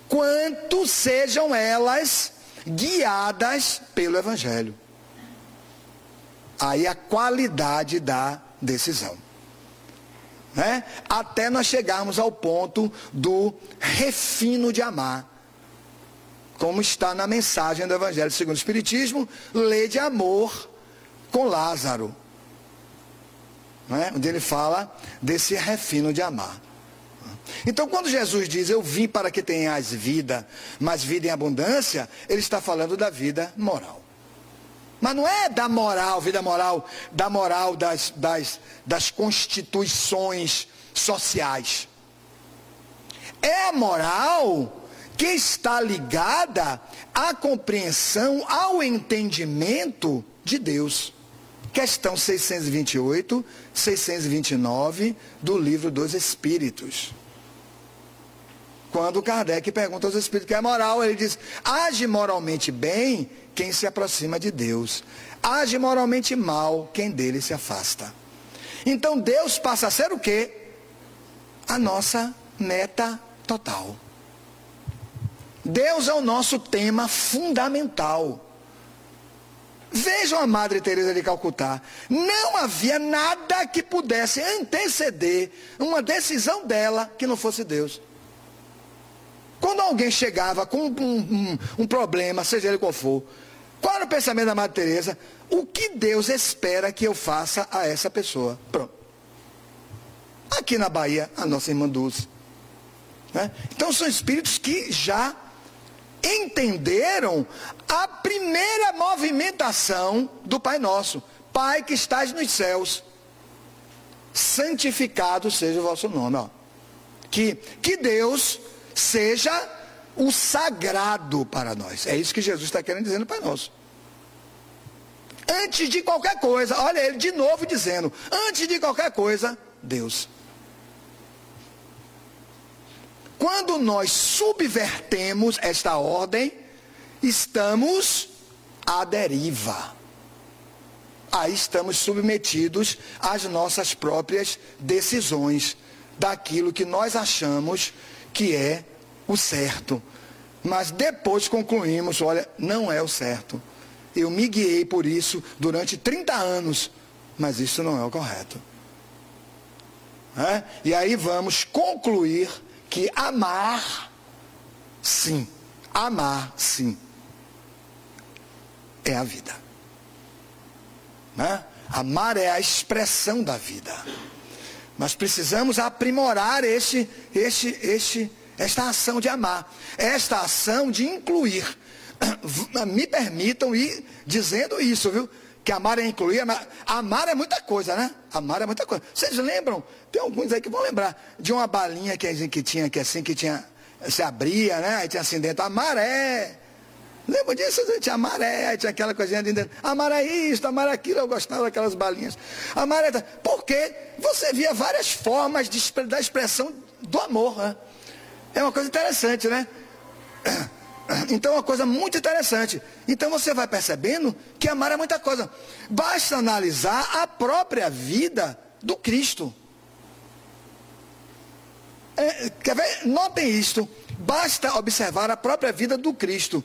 quanto sejam elas guiadas pelo Evangelho. Aí a qualidade da decisão. Né? Até nós chegarmos ao ponto do refino de amar. como está na mensagem do Evangelho segundo o Espiritismo, lei de amor com Lázaro, onde ele fala desse refino de amar. Então, quando Jesus diz, eu vim para que tenhais vida, mas vida em abundância, ele está falando da vida moral. Mas não é da moral, vida moral, da moral das constituições sociais. É a moral que está ligada à compreensão, ao entendimento de Deus. Questão 628, 629 do Livro dos Espíritos. Quando Kardec pergunta aos espíritos o que é moral, ele diz, age moralmente bem quem se aproxima de Deus. Age moralmente mal quem dele se afasta. Então Deus passa a ser o quê? A nossa meta total. Deus é o nosso tema fundamental. Vejam a Madre Teresa de Calcutá. Não havia nada que pudesse anteceder uma decisão dela que não fosse Deus. Quando alguém chegava com um problema, seja ele qual for, qual era o pensamento da Madre Teresa? O que Deus espera que eu faça a essa pessoa? Pronto. Aqui na Bahia, a nossa irmã Dulce. Então são espíritos que já entenderam a primeira movimentação do Pai Nosso. Pai que estás nos céus, santificado seja o vosso nome. Que Deus seja o sagrado para nós. É isso que Jesus está querendo dizer no Pai Nosso. Antes de qualquer coisa, olha ele de novo dizendo, antes de qualquer coisa, Deus. Quando nós subvertemos esta ordem, estamos à deriva. Aí estamos submetidos às nossas próprias decisões, daquilo que nós achamos que é o certo. Mas depois concluímos, olha, não é o certo. Eu me guiei por isso durante 30 anos, mas isso não é o correto. E aí vamos concluir que amar, sim, é a vida. Amar é a expressão da vida. Nós precisamos aprimorar esta ação de amar, esta ação de incluir. Me permitam ir dizendo isso, viu? Que amar é incluir, amar é muita coisa, né? Amar é muita coisa. Vocês lembram? Tem alguns aí que vão lembrar de uma balinha que se abria, né? Aí tinha assim dentro, amar é. Lembra disso? Tinha maré, aí tinha aquela coisinha de dentro. Amar é isso, amar é aquilo, eu gostava daquelas balinhas. Amar é. Porque você via várias formas da expressão do amor, né? É uma coisa interessante, né? Então é uma coisa muito interessante. Então você vai percebendo que amar é muita coisa. Basta analisar a própria vida do Cristo. Quer ver? Notem isto. Basta observar a própria vida do Cristo.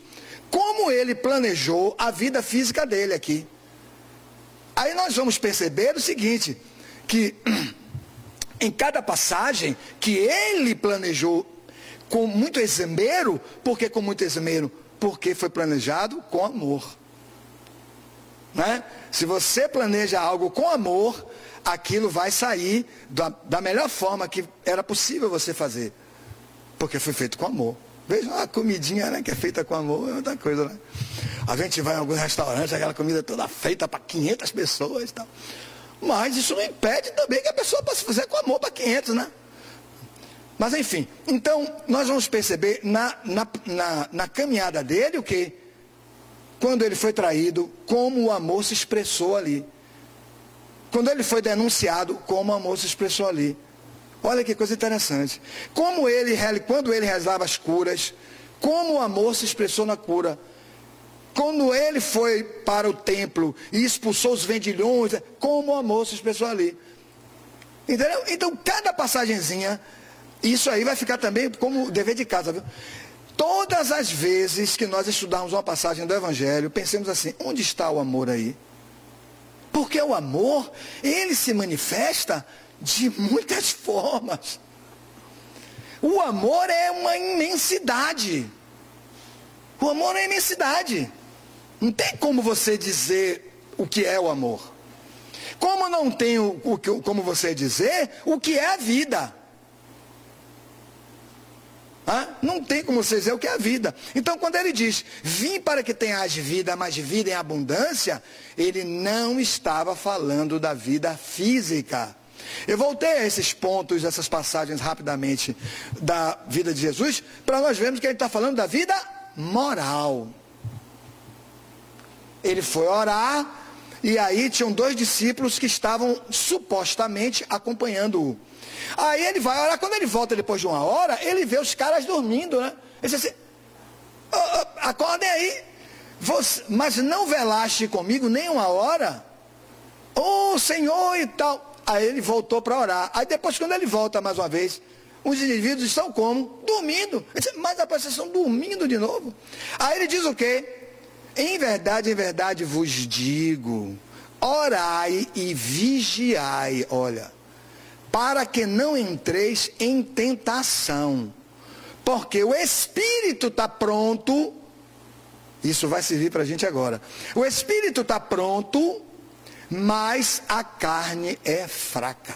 Como ele planejou a vida física dele aqui. Aí nós vamos perceber o seguinte, que em cada passagem que ele planejou com muito esmero, por que com muito esmero? Porque foi planejado com amor. Se você planeja algo com amor, aquilo vai sair da melhor forma que era possível você fazer. Porque foi feito com amor. Veja uma comidinha, né, que é feita com amor, é outra coisa, né? A gente vai em alguns restaurantes, aquela comida toda feita para 500 pessoas e tal. Mas isso não impede também que a pessoa possa fazer com amor para 500, né? Mas enfim, então nós vamos perceber na caminhada dele o que? Quando ele foi traído, como o amor se expressou ali. Quando ele foi denunciado, como o amor se expressou ali. Olha que coisa interessante. Quando ele realizava as curas, como o amor se expressou na cura. Quando ele foi para o templo e expulsou os vendilhões, como o amor se expressou ali. Entendeu? Então, cada passagenzinha, isso aí vai ficar também como dever de casa, viu? Todas as vezes que nós estudarmos uma passagem do Evangelho, pensemos assim, onde está o amor aí? Porque o amor, ele se manifesta de muitas formas. O amor é uma imensidade. O amor é imensidade. Não tem como você dizer o que é o amor. Como não tem como você dizer o que é a vida. Não tem como você dizer o que é a vida. Então, quando ele diz, vim para que tenhas vida, mas vida em abundância, ele não estava falando da vida física. Eu voltei a esses pontos, essas passagens rapidamente da vida de Jesus, para nós vermos que ele está falando da vida moral. Ele foi orar, e aí tinham 2 discípulos que estavam supostamente acompanhando-o. Aí ele vai orar, quando ele volta depois de 1 hora, ele vê os caras dormindo, né? Ele diz assim, acordem aí, mas não velaste comigo nem 1 hora? Senhor e tal. Aí ele voltou para orar. Aí depois, quando ele volta mais uma vez, os indivíduos estão como? Dormindo. Ele diz, mas rapaz, vocês estão dormindo de novo? Aí ele diz o quê? Em verdade vos digo, orai e vigiai, olha, para que não entreis em tentação, porque o espírito está pronto, isso vai servir para a gente agora, o espírito está pronto, mas a carne é fraca.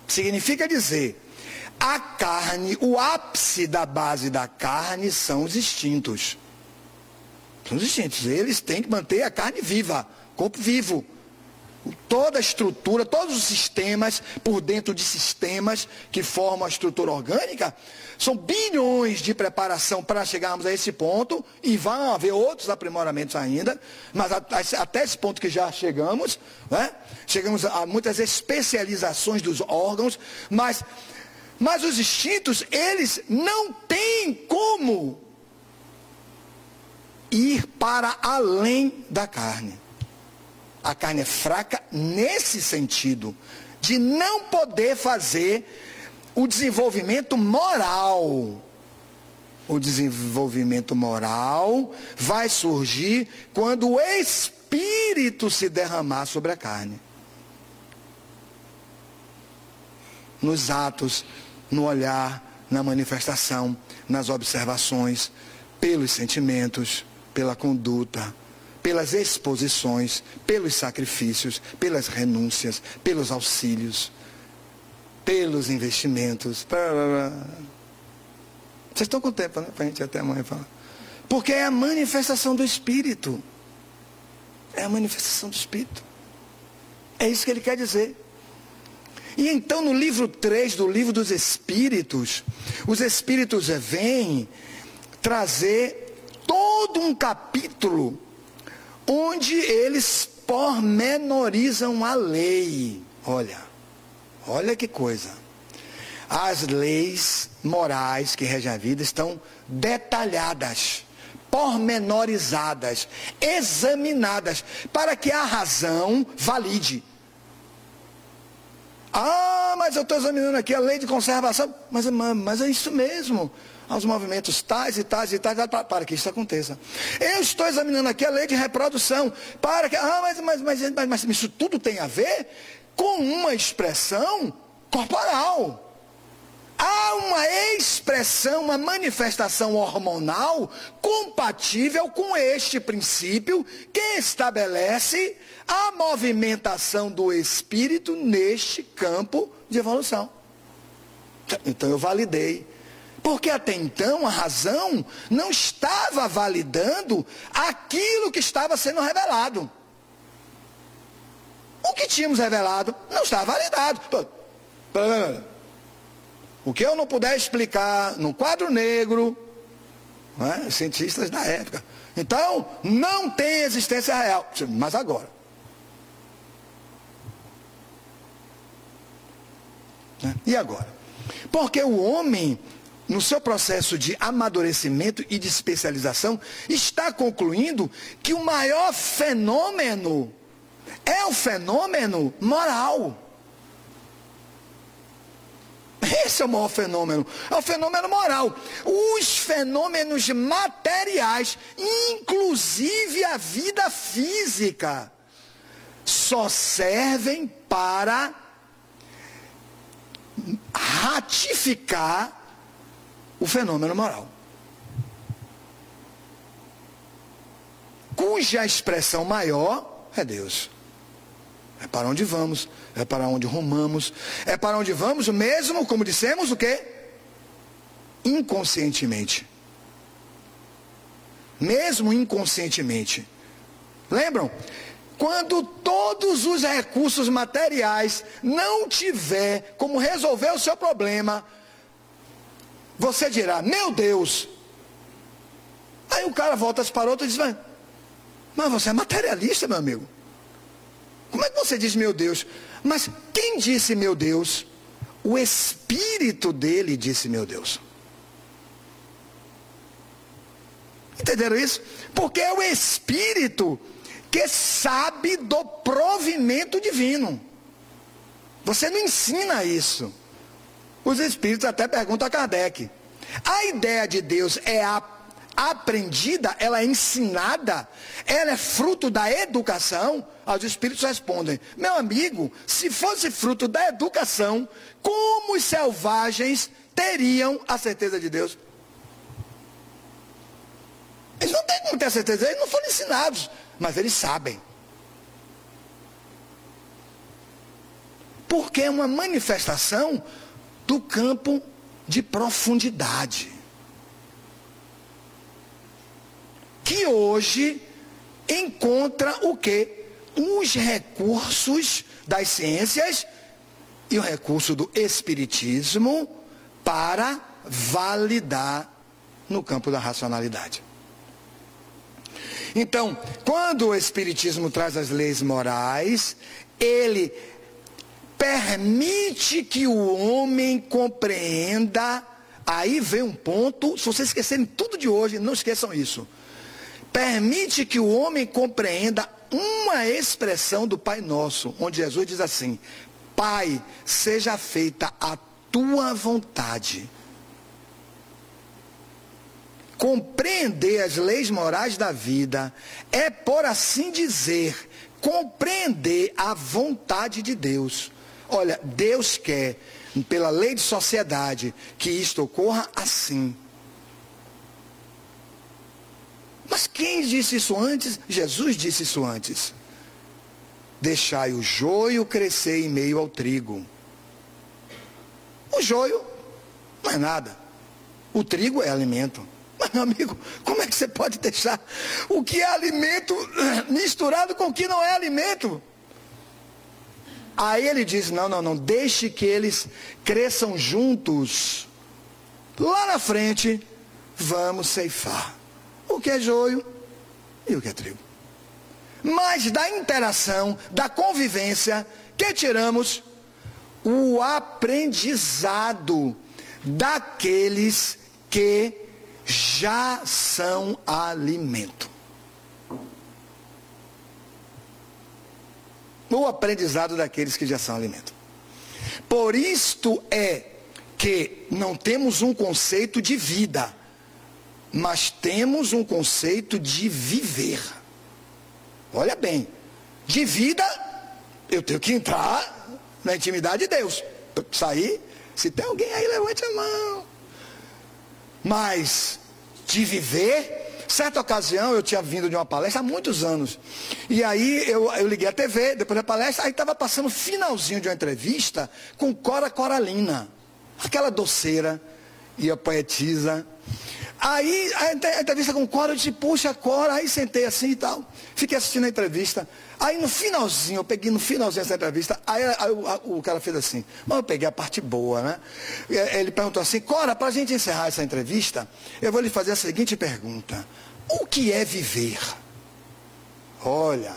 Significa dizer, a carne, o ápice da base da carne são os instintos. São os instintos. Eles têm que manter a carne viva, corpo vivo. Toda a estrutura, todos os sistemas, por dentro de sistemas que formam a estrutura orgânica, são bilhões de preparação para chegarmos a esse ponto, e vão haver outros aprimoramentos ainda, mas até esse ponto que já chegamos, né? Chegamos a muitas especializações dos órgãos, mas os instintos, eles não têm como ir para além da carne. A carne é fraca nesse sentido, de não poder fazer o desenvolvimento moral. O desenvolvimento moral vai surgir quando o Espírito se derramar sobre a carne. Nos atos, no olhar, na manifestação, nas observações, pelos sentimentos, pela conduta, pelas exposições, pelos sacrifícios, pelas renúncias, pelos auxílios, pelos investimentos. Vocês estão com tempo, né? Para a gente ir até amanhã falar. Porque é a manifestação do Espírito. É a manifestação do Espírito. É isso que ele quer dizer. E então no livro 3 do livro dos Espíritos, os Espíritos vêm trazer todo um capítulo onde eles pormenorizam a lei. Olha que coisa. As leis morais que regem a vida estão detalhadas, pormenorizadas, examinadas, para que a razão valide. Mas eu estou examinando aqui a lei de conservação. Mas é isso mesmo. Aos movimentos tais e tais e tais, para que isso aconteça. Eu estou examinando aqui a lei de reprodução, para que, mas isso tudo tem a ver com uma expressão corporal. Há uma expressão, uma manifestação hormonal compatível com este princípio que estabelece a movimentação do espírito neste campo de evolução. Então eu validei. Porque até então a razão não estava validando aquilo que estava sendo revelado. O que tínhamos revelado não estava validado. O que eu não puder explicar no quadro negro, né, cientistas da época, então não tem existência real. Mas agora. E agora? Porque o homem, no seu processo de amadurecimento e de especialização, está concluindo que o maior fenômeno é o fenômeno moral. Esse é o maior fenômeno, é o fenômeno moral. Os fenômenos materiais, inclusive a vida física, só servem para ratificar o fenômeno moral. cuja expressão maior é Deus. É para onde vamos, é para onde rumamos, é para onde vamos mesmo, como dissemos, o quê? Inconscientemente. Mesmo inconscientemente. Lembram? Quando todos os recursos materiais não tiver como resolver o seu problema, você dirá, meu Deus. Aí o cara volta para outro e diz, mas você é materialista, meu amigo. Como é que você diz meu Deus? Mas quem disse meu Deus? O Espírito dele disse meu Deus. Entenderam isso? Porque é o Espírito que sabe do provimento divino. Você não ensina isso. Os Espíritos até perguntam a Kardec. A ideia de Deus é aprendida, ela é ensinada, ela é fruto da educação? Os Espíritos respondem, meu amigo, se fosse fruto da educação, como os selvagens teriam a certeza de Deus? Eles não têm como ter a certeza, eles não foram ensinados, mas eles sabem. Porque é uma manifestação do campo de profundidade. Que hoje encontra o quê? Os recursos das ciências e o recurso do espiritismo para validar no campo da racionalidade. Então, quando o espiritismo traz as leis morais, ele permite que o homem compreenda. Aí vem um ponto, se vocês esquecerem tudo de hoje, não esqueçam isso. Permite que o homem compreenda uma expressão do Pai Nosso, onde Jesus diz assim, Pai, seja feita a tua vontade. Compreender as leis morais da vida é, por assim dizer, compreender a vontade de Deus. Olha, Deus quer, pela lei de sociedade, que isto ocorra assim. Mas quem disse isso antes? Jesus disse isso antes. Deixai o joio crescer em meio ao trigo. O joio não é nada. O trigo é alimento. Mas, meu amigo, como é que você pode deixar o que é alimento misturado com o que não é alimento? Aí ele diz, não, deixe que eles cresçam juntos. Lá na frente, vamos ceifar o que é joio e o que é trigo. Mas da interação, da convivência, que tiramos o aprendizado daqueles que já são alimento. O aprendizado daqueles que já são alimento. Por isto é que não temos um conceito de vida, mas temos um conceito de viver. Olha bem, de vida, eu tenho que entrar na intimidade de Deus. Sair, se tem alguém aí, levante a mão. Mas, de viver, certa ocasião, eu tinha vindo de uma palestra há muitos anos. E aí, eu liguei a TV, depois da palestra, aí estava passando o finalzinho de uma entrevista com Cora Coralina. Aquela doceira e a poetisa. Aí, a entrevista com Cora, eu disse, puxa, Cora, aí sentei assim e tal. Fiquei assistindo a entrevista. Aí no finalzinho, eu peguei no finalzinho dessa entrevista, aí o cara fez assim, mas eu peguei a parte boa, né? Ele perguntou assim, Cora, para a gente encerrar essa entrevista, eu vou lhe fazer a seguinte pergunta. O que é viver? Olha,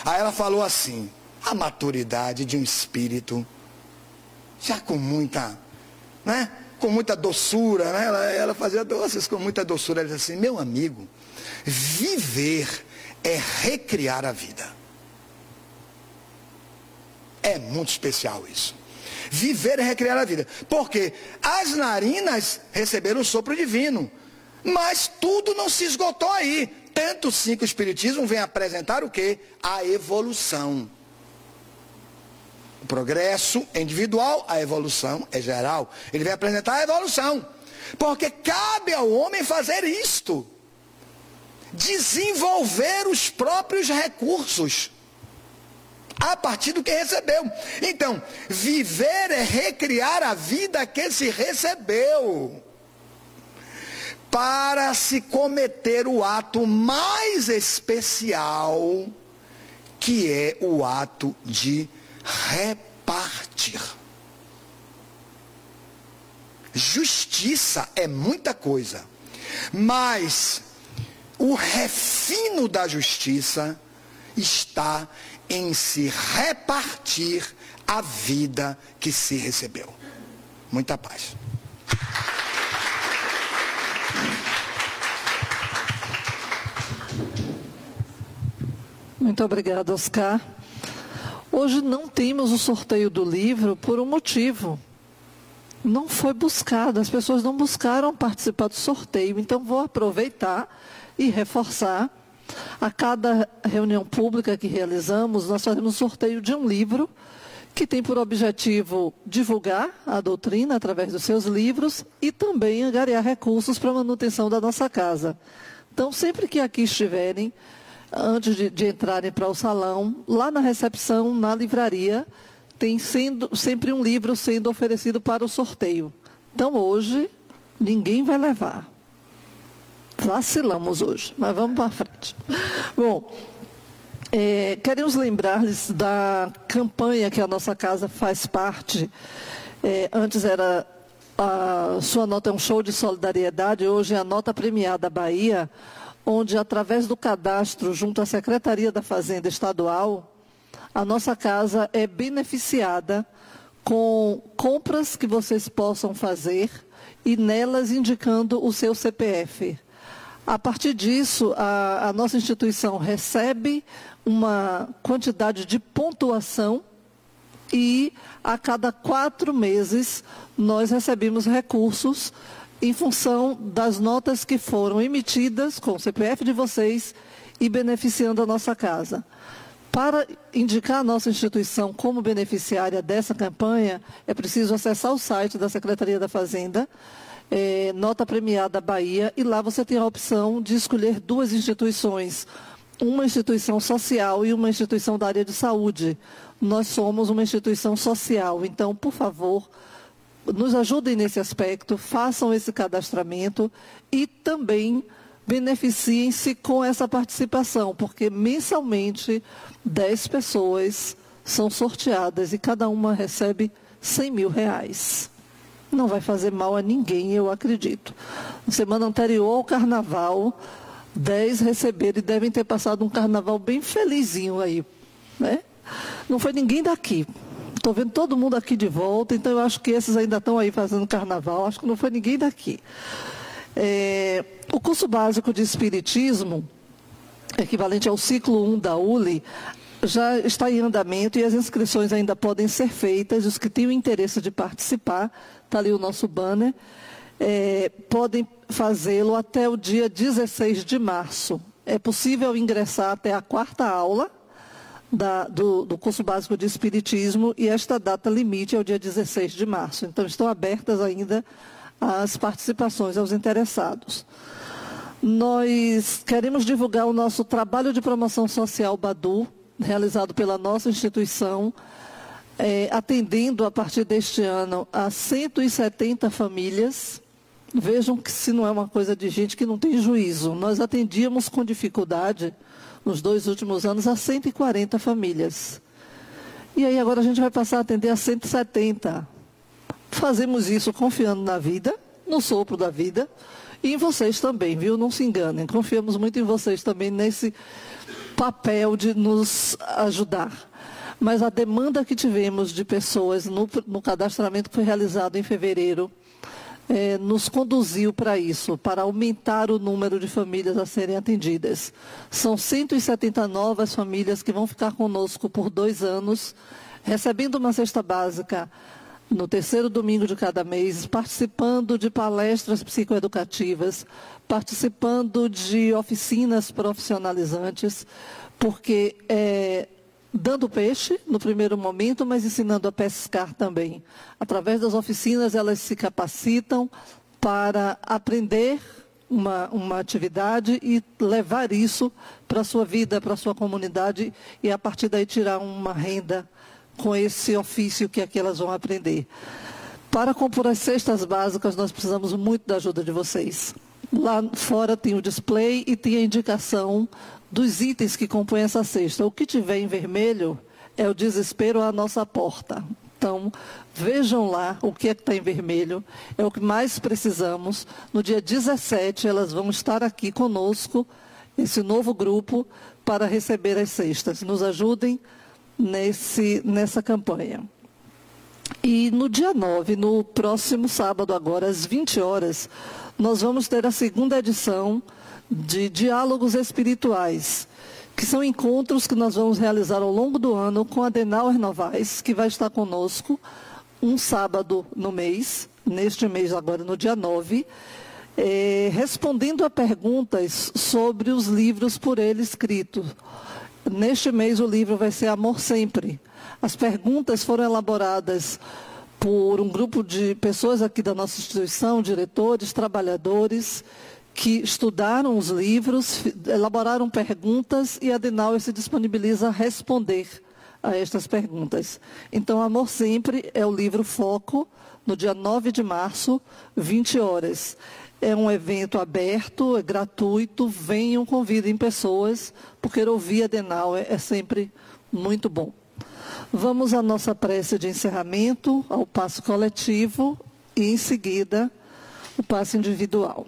aí ela falou assim, a maturidade de um espírito, já com muita, né? Com muita doçura, né? Ela fazia doces com muita doçura. Ela disse assim, meu amigo, viver é recriar a vida. É muito especial isso. Viver é recriar a vida. Porque as narinas receberam o sopro divino. Mas tudo não se esgotou aí. Tanto sim que o Espiritismo vem apresentar o quê? A evolução. O progresso é individual, a evolução é geral. Ele vem apresentar a evolução. Porque cabe ao homem fazer isto. desenvolver os próprios recursos a partir do que recebeu. Então, viver é recriar a vida que se recebeu, para se cometer o ato mais especial, que é o ato de repartir. Justiça é muita coisa, mas o refino da justiça está em se repartir a vida que se recebeu. Muita paz. Muito obrigada, Oscar. Hoje não temos o sorteio do livro por um motivo. Não foi buscado, as pessoas não buscaram participar do sorteio. Então, vou aproveitar e reforçar. A cada reunião pública que realizamos, nós fazemos um sorteio de um livro que tem por objetivo divulgar a doutrina através dos seus livros e também angariar recursos para a manutenção da nossa casa. Então, sempre que aqui estiverem, antes de entrarem para o salão, lá na recepção, na livraria, tem sempre um livro sendo oferecido para o sorteio. Então, hoje, ninguém vai levar. Vacilamos hoje, mas vamos para frente. Bom, queremos lembrar-lhes da campanha que a nossa casa faz parte. Antes era a Sua Nota é um Show de Solidariedade, hoje é a Nota Premiada Bahia, onde, através do cadastro junto à Secretaria da Fazenda Estadual, a nossa casa é beneficiada com compras que vocês possam fazer e nelas indicando o seu CPF. A partir disso, a nossa instituição recebe uma quantidade de pontuação e a cada 4 meses nós recebemos recursos em função das notas que foram emitidas com o CPF de vocês e beneficiando a nossa casa. Para indicar a nossa instituição como beneficiária dessa campanha, é preciso acessar o site da Secretaria da Fazenda, Nota Premiada Bahia, e lá você tem a opção de escolher 2 instituições, uma instituição social e uma instituição da área de saúde. Nós somos uma instituição social, então, por favor, nos ajudem nesse aspecto, façam esse cadastramento e também beneficiem-se com essa participação, porque mensalmente 10 pessoas são sorteadas e cada uma recebe R$100 mil. Não vai fazer mal a ninguém, eu acredito. Na semana anterior ao carnaval, 10 receberam e devem ter passado um carnaval bem felizinho aí, né? Não foi ninguém daqui. Estou vendo todo mundo aqui de volta, então eu acho que esses ainda estão aí fazendo carnaval, acho que não foi ninguém daqui. O curso básico de Espiritismo, equivalente ao ciclo 1 da ULI, já está em andamento e as inscrições ainda podem ser feitas. Os que têm o interesse de participar, está ali o nosso banner, podem fazê-lo até o dia 16 de março. É possível ingressar até a 4ª aula do curso básico de Espiritismo e esta data limite é o dia 16 de março. Então, estão abertas ainda as participações aos interessados. Nós queremos divulgar o nosso trabalho de promoção social Badu, realizado pela nossa instituição, atendendo a partir deste ano a 170 famílias. Vejam que se não é uma coisa de gente que não tem juízo. Nós atendíamos com dificuldade, nos 2 últimos anos, a 140 famílias. E aí agora a gente vai passar a atender a 170. Fazemos isso confiando na vida, no sopro da vida, e em vocês também, viu? Não se enganem, confiamos muito em vocês também nesse papel de nos ajudar. Mas a demanda que tivemos de pessoas no cadastramento que foi realizado em fevereiro, nos conduziu para isso, para aumentar o número de famílias a serem atendidas. São 170 novas famílias que vão ficar conosco por 2 anos, recebendo uma cesta básica no 3º domingo de cada mês, participando de palestras psicoeducativas, participando de oficinas profissionalizantes, porque dando peixe no primeiro momento, mas ensinando a pescar também. Através das oficinas, elas se capacitam para aprender uma atividade e levar isso para a sua vida, para a sua comunidade e a partir daí tirar uma renda com esse ofício que aqui elas vão aprender. Para compor as cestas básicas, nós precisamos muito da ajuda de vocês. Lá fora tem o display e tem a indicação dos itens que compõem essa cesta. O que tiver em vermelho é o desespero à nossa porta. Então, vejam lá o que é que está em vermelho, é o que mais precisamos. No dia 17, elas vão estar aqui conosco, esse novo grupo, para receber as cestas. Nos ajudem nessa campanha. E no dia 9, no próximo sábado agora, às 20 horas, nós vamos ter a segunda edição de Diálogos Espirituais, que são encontros que nós vamos realizar ao longo do ano com a Adenauer Novaes, que vai estar conosco um sábado no mês, neste mês agora, no dia 9, respondendo a perguntas sobre os livros por ele escritos. Neste mês o livro vai ser Amor Sempre. As perguntas foram elaboradas por um grupo de pessoas aqui da nossa instituição, diretores, trabalhadores, que estudaram os livros, elaboraram perguntas e a Adenauer se disponibiliza a responder a estas perguntas. Então, Amor Sempre é o livro foco, no dia 9 de março, 20 horas. É um evento aberto, é gratuito, venham, convidem pessoas, porque ouvir a Adenauer é sempre muito bom. Vamos à nossa prece de encerramento, ao passo coletivo e, em seguida, o passo individual.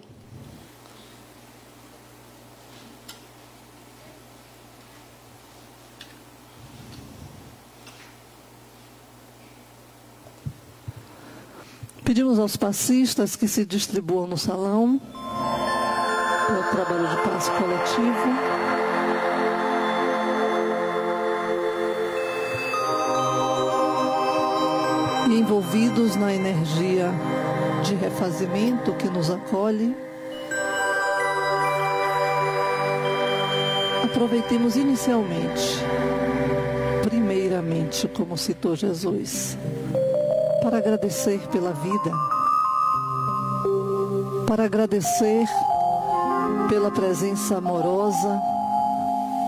Pedimos aos passistas que se distribuam no salão para o trabalho de passo coletivo. E envolvidos na energia de refazimento que nos acolhe, aproveitemos inicialmente, primeiramente, como citou Jesus, para agradecer pela vida, para agradecer pela presença amorosa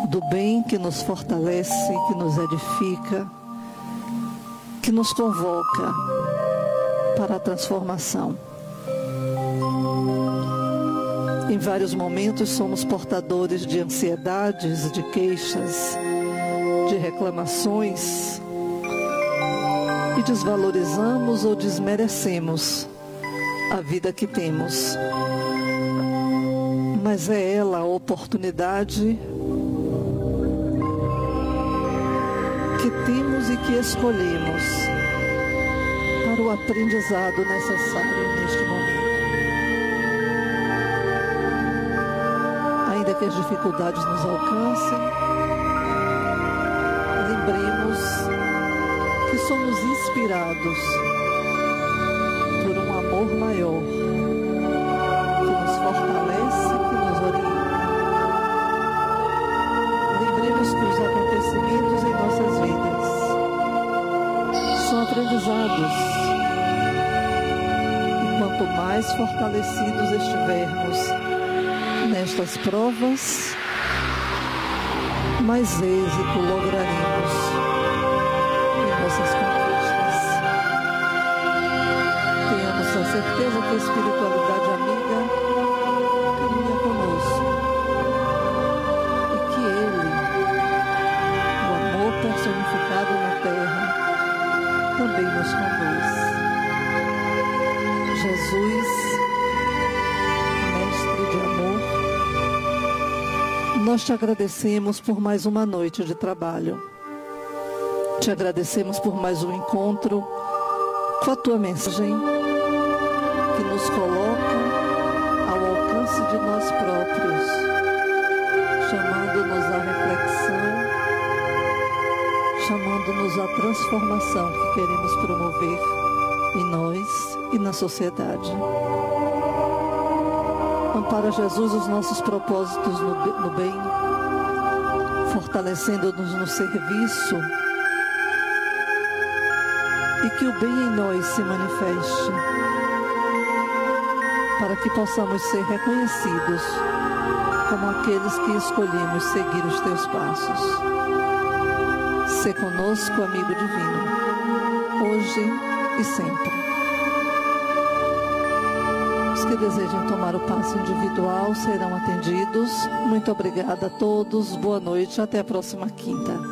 do bem que nos fortalece, que nos edifica, que nos convoca para a transformação. Em vários momentos somos portadores de ansiedades, de queixas, de reclamações, e desvalorizamos ou desmerecemos a vida que temos. Mas é ela a oportunidade que temos e que escolhemos para o aprendizado necessário neste momento. Ainda que as dificuldades nos alcancem, lembremos que somos inspirados por um amor maior, que nos fortalece, que nos orienta. Lembremos que os acontecimentos em nossas vidas são aprendizados. E quanto mais fortalecidos estivermos nestas provas, mais êxito lograremos nossas conquistas. Tenhamos a certeza que a espiritualidade amiga caminha conosco e que Ele, o amor personificado na terra, também nos conduz. Jesus, Mestre de amor, nós te agradecemos por mais uma noite de trabalho. Te agradecemos por mais um encontro com a tua mensagem que nos coloca ao alcance de nós próprios, chamando-nos à reflexão, chamando-nos à transformação que queremos promover em nós e na sociedade. Ampara, Jesus, os nossos propósitos no bem, fortalecendo-nos no serviço, e que o bem em nós se manifeste. para que possamos ser reconhecidos como aqueles que escolhemos seguir os teus passos. Sê conosco, amigo divino, hoje e sempre. Os que desejem tomar o passe individual serão atendidos. Muito obrigada a todos, boa noite, até a próxima quinta.